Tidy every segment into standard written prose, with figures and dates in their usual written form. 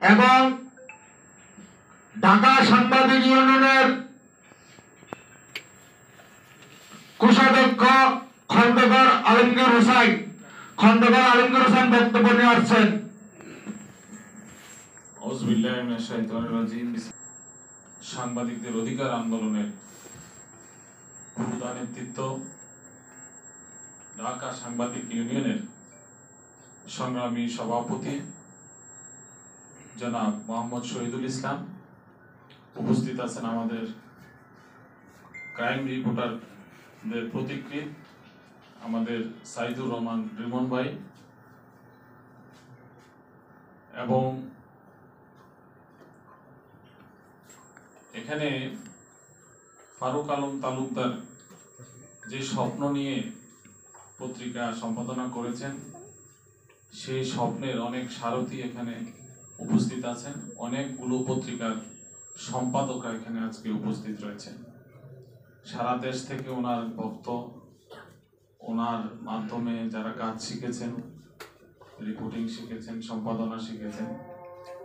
এবং ঢাকা সাংবাদিক ইউনিয়নের কোষাধ্যক্ষ খন্দকার আলমগীর হোসেন বক্তব্য নিয়ে আসছেন। সাংবাদিকদের অধিকার আন্দোলনের নেতৃত্ব ঢাকা সাংবাদিক ইউনিয়নের সংগ্রামী সভাপতি জনাব মোহাম্মদ শহীদুল ইসলাম, উপস্থিত আছেন আমাদের ক্রাইম রিপোর্টারদের প্রতিকৃত আমাদের সাইদুর রহমান রিমন ভাই, এবং এখানে ফারুক আলম তালুকদার যে স্বপ্ন নিয়ে পত্রিকা সম্পাদনা করেছেন, সেই স্বপ্নের অনেক সারথি এখানে উপস্থিত আছেন। অনেকগুলো পত্রিকার সম্পাদকরা এখানে আজকে উপস্থিত রয়েছেন। সারা দেশ থেকে ওনার ভক্ত, ওনার মাধ্যমে যারা কাজ শিখেছেন, রিপোর্টিং শিখেছেন, সম্পাদনা শিখেছেন,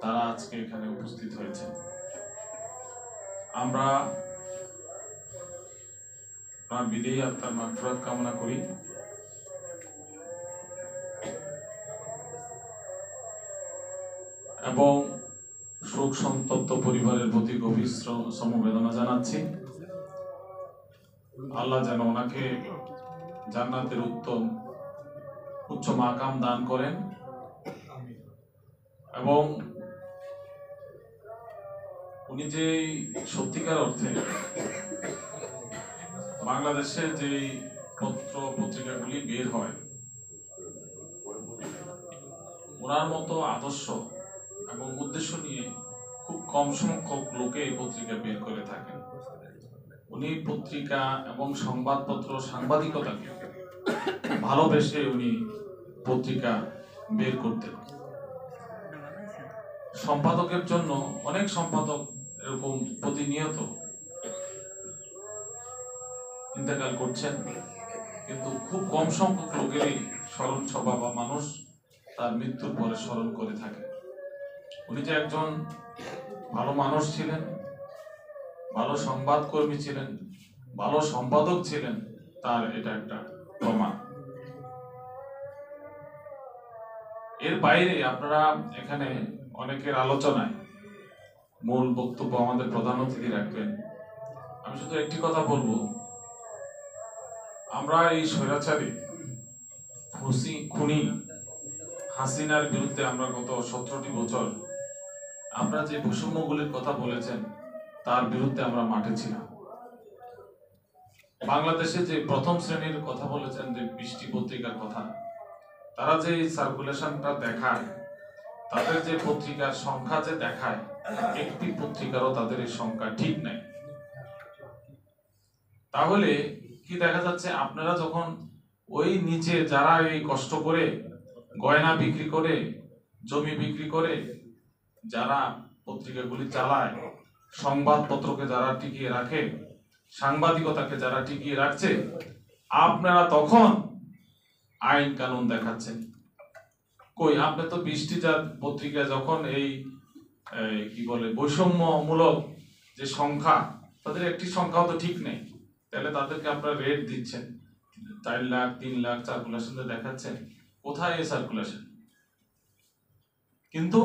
তারা আজকে এখানে উপস্থিত হয়েছেন। আমরা বিদেয়ী আত্মার মাগফিরাত কামনা করি। এবং শোক সন্তপ্ত পরিবারের প্রতি গভীর সমবেদনা জানাচ্ছি। আল্লাহ যেন ওনাকে জান্নাতের উচ্চ মাকাম দান করেন এবং উনি যে সত্যিকার অর্থে বাংলাদেশে যে পত্রিকাগুলি বের হয়, ওনার মতো আদর্শ এবং উদ্দেশ্য নিয়ে খুব কম সংখ্যক লোকে এই পত্রিকা বের করে থাকেন। উনি পত্রিকা এবং সংবাদপত্র সাংবাদিকতাকে ভালোবেসে উনি পত্রিকা বের করতেন। সম্পাদকের জন্য অনেক সম্পাদক এরকম প্রতিনিয়ত ইন্তেকাল করছেন, কিন্তু খুব কম সংখ্যক লোকেরই স্মরণ সভা বা মানুষ তার মৃত্যুর পরে স্মরণ করে থাকে। উনি যে একজন ভালো মানুষ ছিলেন, ভালো সংবাদকর্মী ছিলেন, ভালো সম্পাদক ছিলেন, তার এটা একটা প্রমাণ। এর বাইরে আপনারা এখানে অনেকের আলোচনায় মূল বক্তব্য আমাদের প্রধান অতিথি রাখবেন। আমি শুধু একটি কথা বলবো, আমরা এই স্বৈরাচারী খুনি হাসিনার বিরুদ্ধে আমরা গত 17টি বছর আপনারা যে বৈষম্যগুলির কথা বলেছেন, তার বিরুদ্ধে আমরা মাঠে ছিলাম। বাংলাদেশে যে প্রথম শ্রেণীর কথা বলেছেন, যে 20টি পত্রিকার কথা, তারা যে সার্কুলেশনটা দেখায়, তাদের যে পত্রিকার সংখ্যা যে দেখায়, একটি পত্রিকারও তাদের এই সংখ্যা ঠিক নেই। তাহলে কি দেখা যাচ্ছে, আপনারা যখন ওই নিচে যারা এই কষ্ট করে গয়না বিক্রি করে, জমি বিক্রি করে যারা পত্রিকাগুলি চালায়, সংবাদপত্রকে যারা টিকিয়ে রাখে, সাংবাদিকতাকে যারা টিকিয়ে রাখছে, আপনারা তখন আইন কানুন দেখাচ্ছেন। কই, আপনি তো 20টি পত্রিকা যখন এই কি বলে বৈষম্যমূলক যে সংখ্যা, তাদের একটি সংখ্যাও তো ঠিক নেই, তাহলে তাদেরকে আপনারা রেট দিচ্ছেন 4 লাখ 3 লাখ সার্কুলেশন দেখাচ্ছেন। কোথায় এই সার্কুলেশন? কিন্তু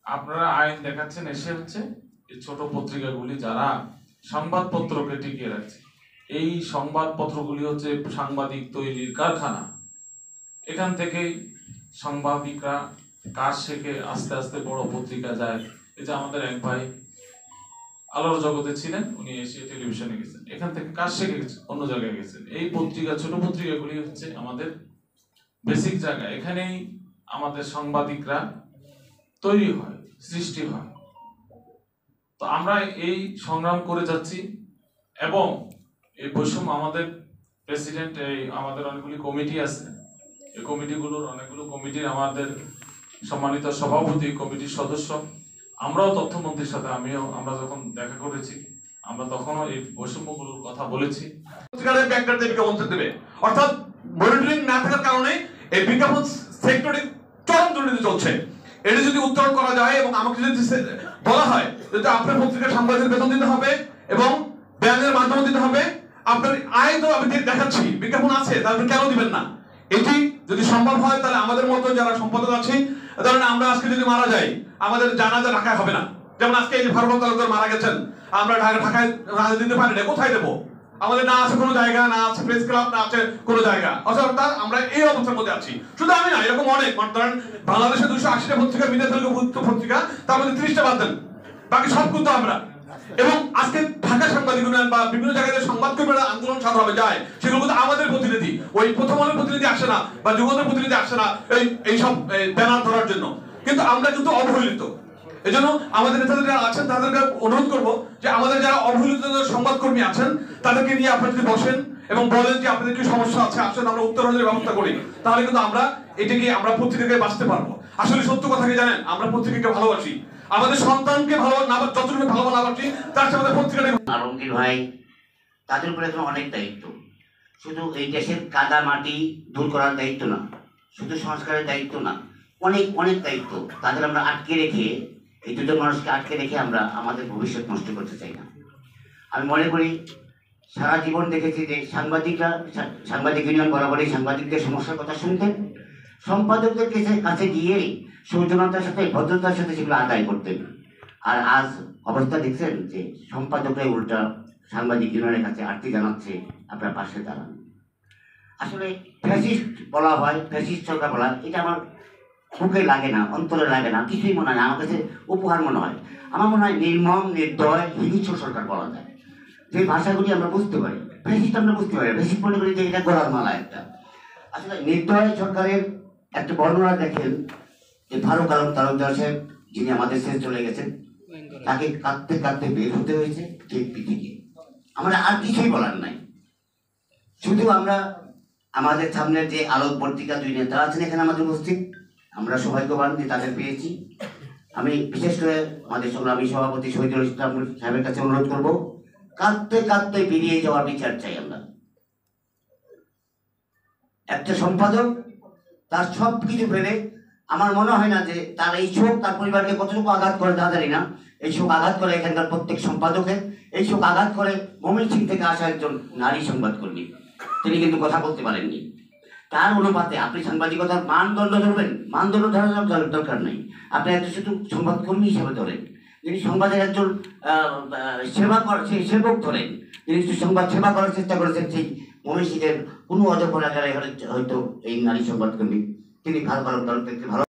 আপনারা আইন দেখাচ্ছেন এসে হচ্ছে এই ছোট পত্রিকাগুলি যারা সংবাদপত্রকে টিকিয়ে রাখছে। এই সংবাদপত্রগুলি হচ্ছে সাংবাদিক তৈরির কারখানা। এখান থেকেই সাংবাদিকরা কাজ শেখে, আস্তে আস্তে বড় পত্রিকা যায়। এই যে আমাদের এক ভাই আলোর জগতে ছিলেন, উনি এসে টেলিভিশনে গেছেন, এখান থেকে কাজ শিখে গেছেন, অন্য জায়গায় গেছেন। এই পত্রিকা, ছোট পত্রিকাগুলি হচ্ছে আমাদের বেসিক জায়গা। এখানেই আমাদের সাংবাদিকরা তৈরি হয়, সৃষ্টি হয়। তো আমরা এই সংগ্রাম করে যাচ্ছি এবং এই বৈষম্য, আমাদের প্রেসিডেন্ট, এই আমাদের অনেকগুলি কমিটি আছে, এই কমিটিগুলোর অনেকগুলো কমিটির আমাদের সম্মানিত সভাপতি, কমিটির সদস্য, আমরাও তথ্যমন্ত্রীর সাথে আমরা যখন দেখা করেছি, আমরা তখনও এই বৈষম্যগুলোর কথা বলেছি। অর্থাৎ মনিটরিং না থাকার কারণে এই বিজ্ঞাপন সেক্টরে চরম দুর্নীতি চলছে। এটা যদি উত্তরণ করা যায় এবং আমাকে যদি বলা হয় যে আপনার পত্রিকার সাংবাদিকের বেতন দিতে হবে এবং ব্যানের মাধ্যমে দিতে হবে, আপনার আয় তো আমি দেখাচ্ছি, বিজ্ঞাপন আছে, তাহলে কেন দিবেন না? এটি যদি সম্ভব হয় তাহলে আমাদের মতো যারা সম্পাদক আছে, ধরেন আমরা আজকে যদি মারা যাই, আমাদের জানাজা ঢাকায় হবে না। যেমন আজকে এই যে ফারুক তালুকদার মারা গেছেন, আমরা ঢাকায় দিতে পারি না, কোথায় দেবো? আমাদের না আছে কোনো জায়গা, না আছে প্রেস ক্লাব, না আছে কোনো জায়গা, অর্থাৎ আমরা এই অবস্থার মধ্যে আছি। শুধু আমি না, এরকম অনেক, ধরেন বাংলাদেশে 280টা পত্রিকা, মিডিয়া তেলুগু পত্রিকা, তার মধ্যে 30টা বাদ দেন, বাকি সব কিন্তু আমরা। এবং আজকে ঢাকা সাংবাদিক ইউনিয়ন বা বিভিন্ন জায়গায় সংবাদকর্মীরা আন্দোলন সাধারণভাবে যায়, সেগুলো কিন্তু আমাদের প্রতিনিধি, ওই প্রথম আলোর প্রতিনিধি আসে না বা যুবদের প্রতিনিধি আসে না এইসব ব্যানার ধরার জন্য, কিন্তু আমরা কিন্তু অবহেলিত। এই জন্য আমাদের নেতাদের যারা আছেন তাদেরকে অনুরোধ করবো যে আমাদের যারা অবহেলিত সংবাদকর্মী আছেন তাদেরকে নিয়ে আপনারা যদি বসেন এবং বলেন যে আপনাদের কি সমস্যা আছে, আসেন আমরা উত্তরণের ব্যবস্থা করি, তাহলে কিন্তু আমরা এটাকে আমরা পত্রিকাকে বাঁচতে পারবো। আসলে সত্য কথা কি জানেন, আমরা পত্রিকাকে ভালোবাসি, আমাদের সন্তানকে ভালো না, যতটুকু ভালো না বাসি তার সাথে আমাদের পত্রিকাটাই। আলমগীর ভাই, তাদের উপরে এখন অনেক দায়িত্ব। শুধু এই দেশের কাদা মাটি দূর করার দায়িত্ব না, শুধু সংস্কারের দায়িত্ব না, অনেক অনেক দায়িত্ব। তাদের আমরা আটকে রেখে, এই দুজন মানুষকে আটকে রেখে আমরা আমাদের ভবিষ্যৎ নষ্ট করতে চাই না। আমি মনে করি সারা জীবন দেখেছি যে সাংবাদিক ইউনিয়ন বরাবরই সাংবাদিকদের সমস্যার কথা শুনতেন, সম্পাদকদের কাছে গিয়ে সৌজন্যতার সাথে, ভদ্রতার সাথে সেগুলো আদায় করতেন। আর আজ অবস্থা দেখছেন যে সম্পাদকরাই উল্টা সাংবাদিক ইউনিয়নের কাছে আর্তি জানাচ্ছে আপনার পাশে দাঁড়ান। আসলে ফ্যাসিস্ট বলা হয়, ফ্যাসিস্ট সরকার বলা, এটা আমার বুকে লাগে না, অন্তরে লাগে না, কিছুই মনে হয় না, আমার কাছে উপহার মনে হয়। আমার মনে হয় নির্মম, নির্দয়, হিংস্র সরকার বলা যায়। যে ভাষাগুলি আমরা বুঝতে পারি, ফ্যাসিস্ট আমরা বুঝতে পারি, ফ্যাসিস্ট মনে করি যে এটা গোলার মালা একটা। আসলে নির্দয় সরকারের একটা বর্ণনা দেখেন যে ফারুক তালুকদার সাহেব, যিনি আমাদের শেষ চলে গেছেন, তাকে কাঁদতে কাঁদতে বের হতে হয়েছে জেপি থেকে। আমরা আর কিছুই বলার নাই, শুধু আমরা আমাদের সামনে যে আলোক পত্রিকা 2 নেতা আছেন এখানে আমাদের উপস্থিত, আমরা সৌভাগ্যবান যে তাদের পেয়েছি। আমি বিশেষ করে আমাদের সংগ্রামী সভাপতি শহীদুল ইসলাম সাহেবের কাছে অনুরোধ করব, কাঁদতে কাঁদতে বেরিয়ে যাওয়ার বিচার চাই আমরা। একটা সম্পাদক তার সব কিছু ফেলে, আমার মনে হয় না যে তার এই শোক তার পরিবারকে কতটুকু আঘাত করে তা জানি না, এই শোক আঘাত করে এখানকার প্রত্যেক সম্পাদকের, এই শোক আঘাত করে ময়মনসিংহ থেকে আসা একজন নারী সংবাদকর্মী, তিনি কিন্তু কথা বলতে পারেননি। তার অনুপাতে আপনি সাংবাদিকতার মানদণ্ড ধরবেন, মানদণ্ড ধরার দরকার নেই, আপনি একজন শুধু সংবাদকর্মী হিসেবে ধরেন, যিনি সংবাদের একজন সেবক ধরেন, যিনি সংবাদ সেবা করার চেষ্টা করেছেন, সেই ময়মনসিংহের কোনো অযোগ্য এলাকায় হয়তো এই নারী সংবাদকর্মী, তিনি ভালো ভালো